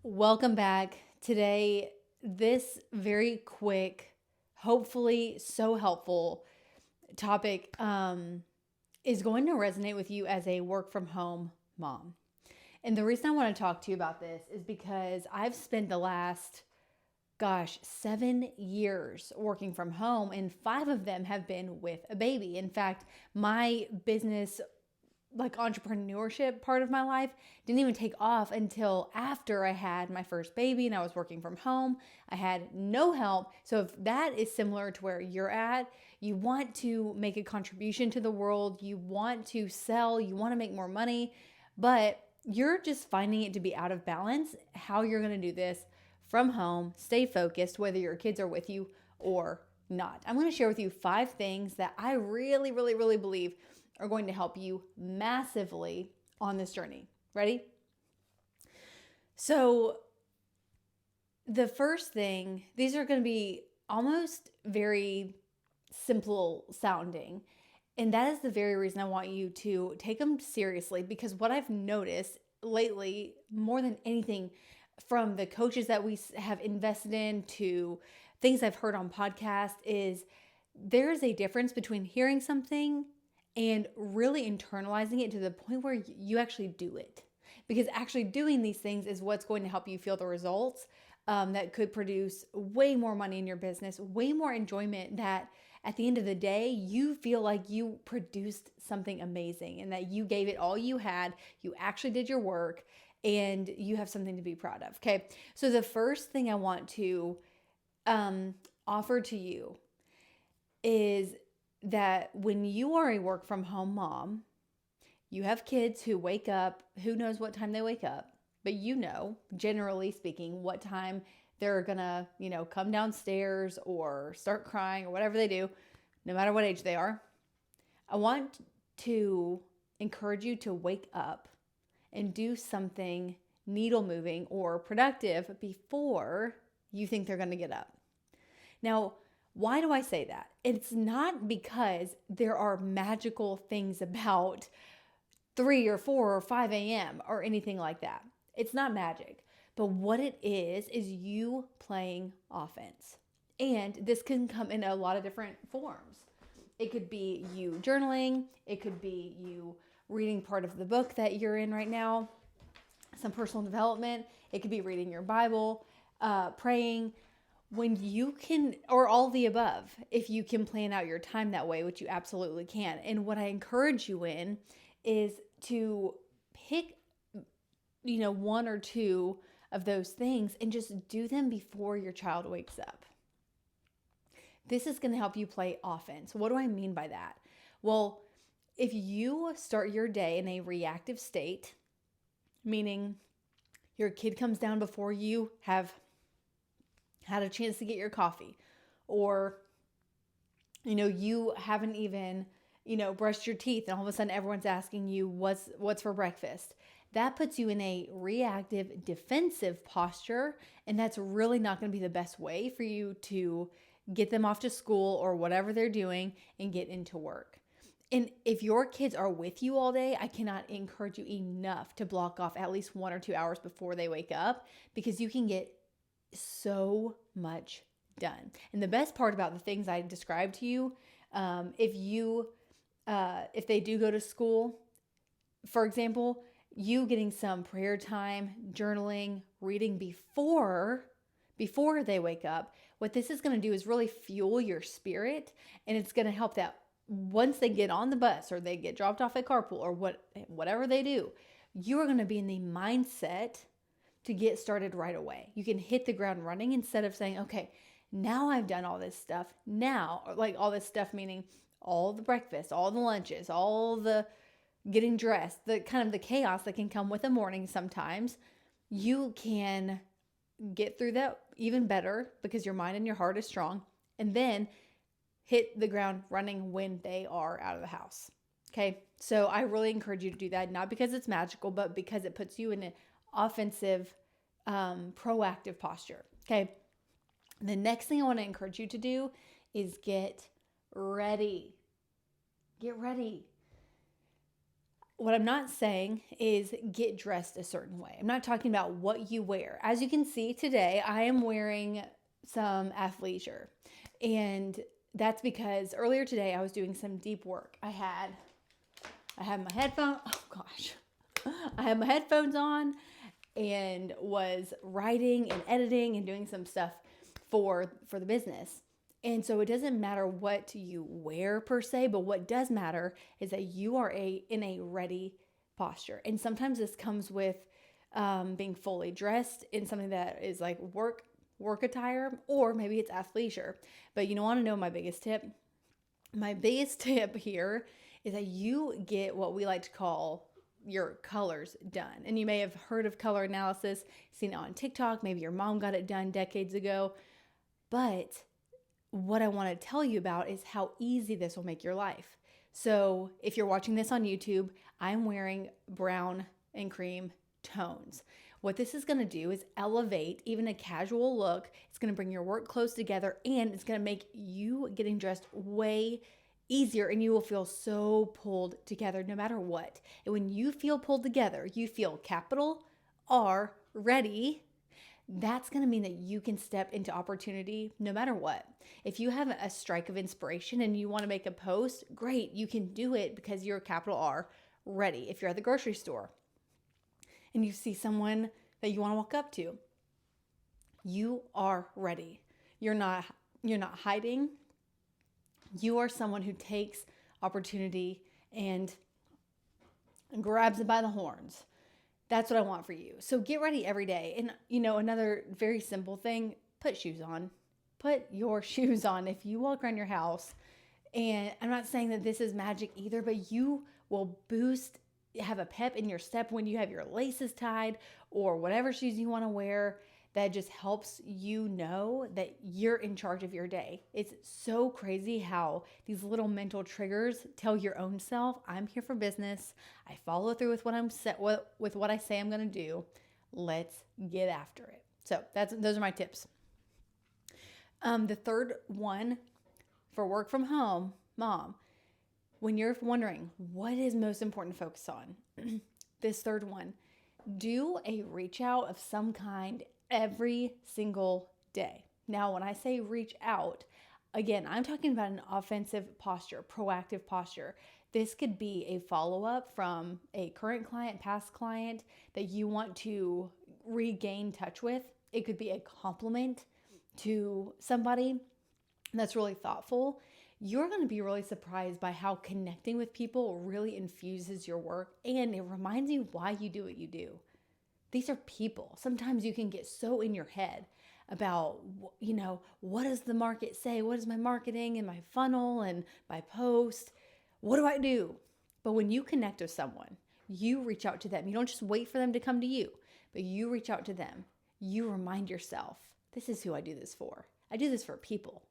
Welcome back. Today, this very quick, hopefully so helpful topic is going to resonate with you as a work from home mom. And the reason I want to talk to you about this is because I've spent the last, 7 years working from home, and 5 of them have been with a baby. In fact, my business entrepreneurship part of my life didn't even take off until after I had my first baby and I was working from home. I had no help. So if that is similar to where you're at, you want to make a contribution to the world, you want to sell, you want to make more money, but you're just finding it to be out of balance, how you're going to do this from home, stay focused, whether your kids are with you or not. I'm going to share with you 5 things that I really, really, really believe are going to help you massively on this journey. Ready? So, the first thing, these are going to be almost very simple sounding. And that is the very reason I want you to take them seriously, because what I've noticed lately, more than anything, from the coaches that we have invested in to things I've heard on podcasts, is there is a difference between hearing something and really internalizing it to the point where you actually do it. Because actually doing these things is what's going to help you feel the results that could produce way more money in your business, way more enjoyment, that at the end of the day, you feel like you produced something amazing and that you gave it all you had, you actually did your work, and you have something to be proud of. Okay, so the first thing I want to offer to you is that when you are a work from home mom, you have kids who wake up, who knows what time they wake up, but generally speaking, what time they're gonna, come downstairs or start crying or whatever they do, no matter what age they are. I want to encourage you to wake up and do something needle moving or productive before you think they're gonna get up. Now, why do I say that? It's not because there are magical things about 3 or 4 or 5 a.m. or anything like that. It's not magic. But what it is you playing offense. And this can come in a lot of different forms. It could be you journaling. It could be you reading part of the book that you're in right now, some personal development. It could be reading your Bible, praying. When you can, or all the above, if you can plan out your time that way, which you absolutely can. And what I encourage you in is to pick, 1 or 2 of those things and just do them before your child wakes up. This is going to help you play offense. What do I mean by that? Well, if you start your day in a reactive state, meaning your kid comes down before you have had a chance to get your coffee, or you haven't even brushed your teeth, and all of a sudden everyone's asking you what's for breakfast, that puts you in a reactive defensive posture, and that's really not going to be the best way for you to get them off to school or whatever they're doing and get into work. And if your kids are with you all day, I cannot encourage you enough to block off at least 1 or 2 hours before they wake up, because you can get so much done. And the best part about the things I described to you, if they do go to school, for example, you getting some prayer time, journaling, reading before they wake up, what this is going to do is really fuel your spirit, and it's going to help that once they get on the bus or they get dropped off at carpool or whatever they do, you are going to be in the mindset to get started right away. You can hit the ground running instead of saying, okay, now I've done all this stuff. Now, like all this stuff, meaning all the breakfast, all the lunches, all the getting dressed, the kind of the chaos that can come with a morning sometimes. You can get through that even better because your mind and your heart is strong, and then hit the ground running when they are out of the house. Okay, so I really encourage you to do that, not because it's magical, but because it puts you in an offensive, proactive posture. Okay, the next thing I want to encourage you to do is get ready. Get ready. what I'm not saying is get dressed a certain way. I'm not talking about what you wear. As you can see today, I am wearing some athleisure. And that's because earlier today I was doing some deep work. I had my headphones, I had my headphones on and was writing and editing and doing some stuff for the business. And so it doesn't matter what you wear per se, but what does matter is that you are in a ready posture. And sometimes this comes with being fully dressed in something that is like work attire, or maybe it's athleisure. But you want to know my biggest tip? My biggest tip here is that you get what we like to call your colors done. And you may have heard of color analysis, seen it on TikTok. Maybe your mom got it done decades ago. But what I want to tell you about is how easy this will make your life. So if you're watching this on YouTube, I'm wearing brown and cream tones. What this is going to do is elevate even a casual look. It's going to bring your work clothes together, and it's going to make you getting dressed way easier, and you will feel so pulled together no matter what. And when you feel pulled together, you feel capital R ready. That's going to mean that you can step into opportunity no matter what. If you have a strike of inspiration and you want to make a post, great, you can do it because you're capital R ready. If you're at the grocery store and you see someone that you want to walk up to, you are ready. You're not hiding. You are someone who takes opportunity and grabs it by the horns. That's what I want for you. So get ready every day. And another very simple thing, put shoes on. Put your shoes on. If you walk around your house, and I'm not saying that this is magic either, but you will have a pep in your step when you have your laces tied or whatever shoes you want to wear. That just helps you know that you're in charge of your day. It's so crazy how these little mental triggers tell your own self, I'm here for business. I follow through with what I say I'm going to do. Let's get after it. So those are my tips. The third one for work from home, mom, when you're wondering what is most important to focus on, this third one, do a reach out of some kind every single day. Now, when I say reach out, again, I'm talking about an offensive posture, proactive posture. This could be a follow-up from a current client, past client that you want to regain touch with. It could be a compliment to somebody that's really thoughtful. You're going to be really surprised by how connecting with people really infuses your work, and it reminds you why you do what you do. These are people. Sometimes you can get so in your head about, what does the market say? What is my marketing and my funnel and my post? What do I do? But when you connect with someone, you reach out to them. You don't just wait for them to come to you, but you reach out to them. You remind yourself, this is who I do this for. I do this for people.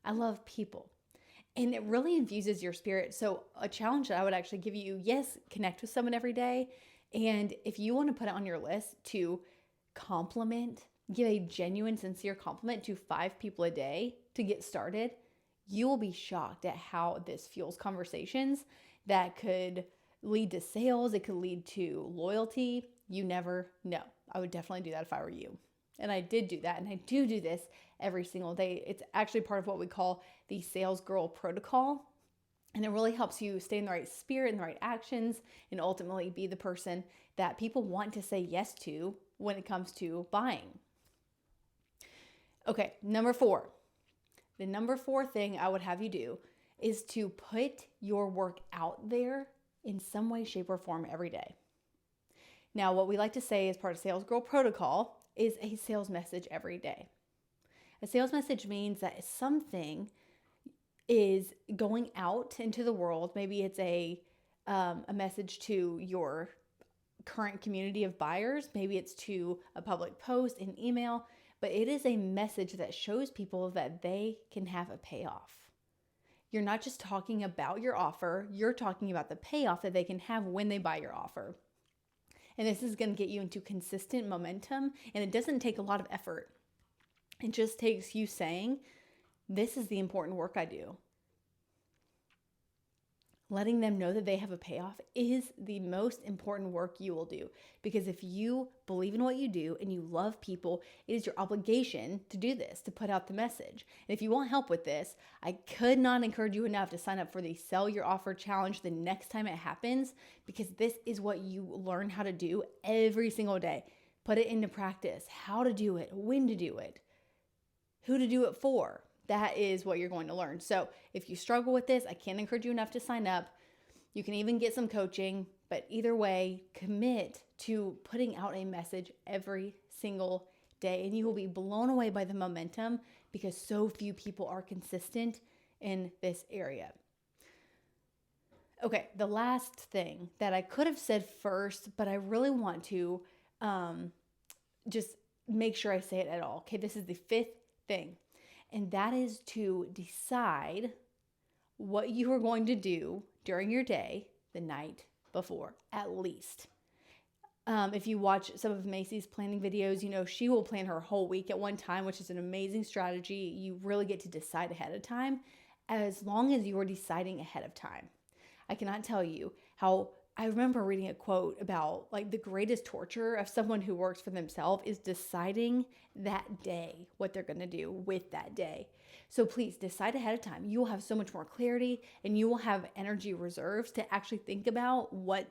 I love people. And it really infuses your spirit. So a challenge that I would actually give you, yes, connect with someone every day. And if you want to put it on your list to give a genuine, sincere compliment to 5 people a day to get started, you will be shocked at how this fuels conversations that could lead to sales. It could lead to loyalty. You never know. I would definitely do that if I were you. And I did do that. And I do this every single day. It's actually part of what we call the Sales Girl Protocol. And it really helps you stay in the right spirit and the right actions and ultimately be the person that people want to say yes to when it comes to buying. Okay, number 4. The number 4 thing I would have you do is to put your work out there in some way, shape, or form every day. Now, what we like to say as part of Sales Girl Protocol is a sales message every day. A sales message means that something is going out into the world. Maybe it's a message to your current community of buyers. Maybe it's to a public post, an email, but it is a message that shows people that they can have a payoff. You're not just talking about your offer, you're talking about the payoff that they can have when they buy your offer. And this is going to get you into consistent momentum, and it doesn't take a lot of effort. It just takes you saying, this is the important work I do. letting them know that they have a payoff is the most important work you will do. Because if you believe in what you do and you love people, it is your obligation to do this, to put out the message. And if you want help with this, I could not encourage you enough to sign up for the Sell Your Offer Challenge the next time it happens, because this is what you learn how to do every single day. Put it into practice, how to do it, when to do it, who to do it for. That is what you're going to learn. So if you struggle with this, I can't encourage you enough to sign up. You can even get some coaching, but either way, commit to putting out a message every single day, and you will be blown away by the momentum, because so few people are consistent in this area. Okay, the last thing that I could have said first, but I really want to just make sure I say it at all. Okay, this is the fifth thing. And that is to decide what you are going to do during your day the night before, at least. If you watch some of Macy's planning videos, you know she will plan her whole week at one time, which is an amazing strategy. You really get to decide ahead of time, as long as you are deciding ahead of time. I cannot tell you how I remember reading a quote about like the greatest torture of someone who works for themselves is deciding that day what they're going to do with that day. So please decide ahead of time. You will have so much more clarity, and you will have energy reserves to actually think about what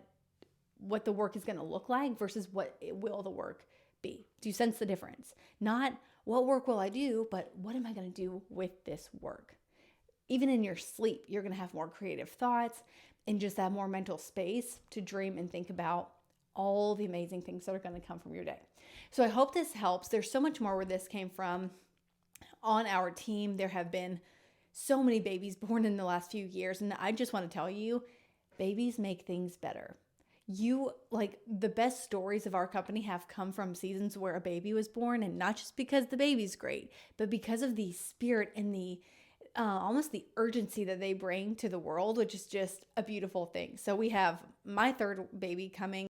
the work is going to look like versus what will the work be. Do you sense the difference? Not what work will I do, but what am I going to do with this work? Even in your sleep, you're going to have more creative thoughts and just have more mental space to dream and think about all the amazing things that are going to come from your day. So I hope this helps. There's so much more where this came from. On our team, there have been so many babies born in the last few years, and I just want to tell you, babies make things better. The best stories of our company have come from seasons where a baby was born, and not just because the baby's great, but because of the spirit and the almost the urgency that they bring to the world, which is just a beautiful thing. So we have my third baby coming